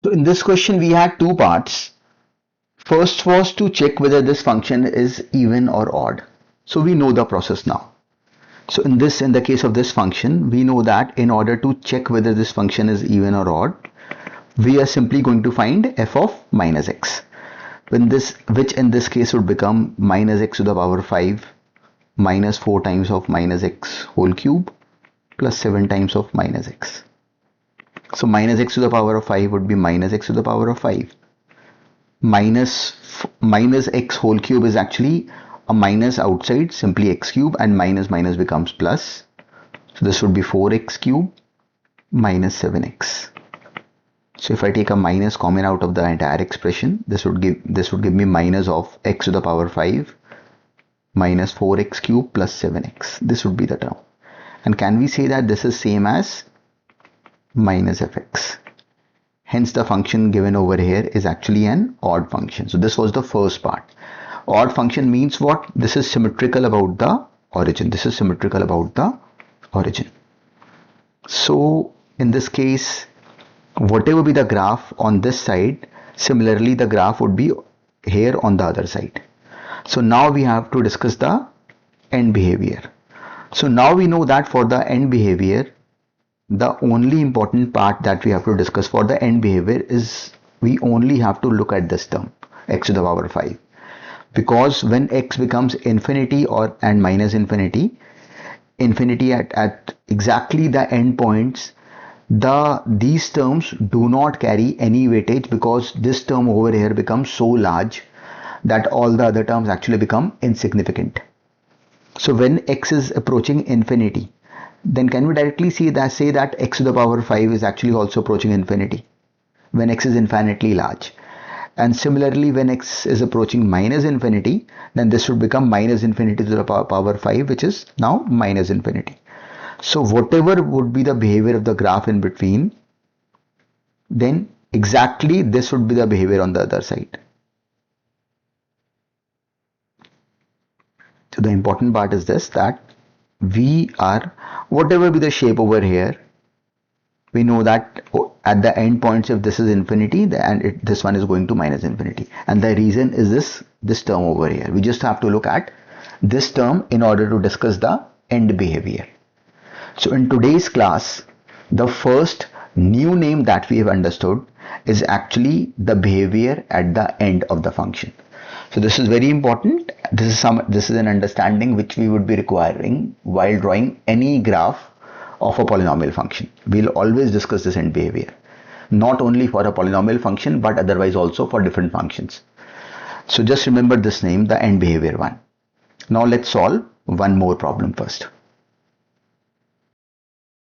So in this question we had two parts. First was to check whether this function is even or odd. So we know the process now. So in the case of this function, we know that in order to check whether this function is even or odd, we are simply going to find f of minus x. Which in this case would become minus x to the power 5 minus 4 times of minus x whole cube plus 7 times of minus x. So minus x to the power of 5 would be minus x to the power of 5. Minus x whole cube is actually a minus outside, simply x cube, and minus minus becomes plus. So this would be 4x cube minus 7x. So if I take a minus common out of the entire expression, this would give me minus of x to the power 5 minus 4x cube plus 7x. This would be the term. And can we say that this is same as minus fx? Hence the function given over here is actually an odd function. So this was the first part. Odd function means what? This is symmetrical about the origin. This is symmetrical about the origin. So in this case, whatever be the graph on this side, similarly the graph would be here on the other side. So now we have to discuss the end behavior. So now we know that for the end behavior, the only important part that we have to discuss for the end behavior is we only have to look at this term, x to the power 5. Because when x becomes infinity and minus infinity at exactly the end points, these terms do not carry any weightage, because this term over here becomes so large that all the other terms actually become insignificant. So when x is approaching infinity, then can we directly say that x to the power 5 is actually also approaching infinity when x is infinitely large. And similarly, when x is approaching minus infinity, then this would become minus infinity to the power 5, which is now minus infinity. So whatever would be the behavior of the graph in between, then exactly this would be the behavior on the other side. So the important part is this, that whatever be the shape over here, we know that at the end points, if this is infinity, this one is going to minus infinity. And the reason is this term over here. We just have to look at this term in order to discuss the end behavior. So in today's class, the first new name that we have understood is actually the behavior at the end of the function. So this is very important. This is an understanding which we would be requiring while drawing any graph of a polynomial function. We'll always discuss this end behavior, not only for a polynomial function, but otherwise also for different functions. So just remember this name, the end behavior one. Now let's solve one more problem first.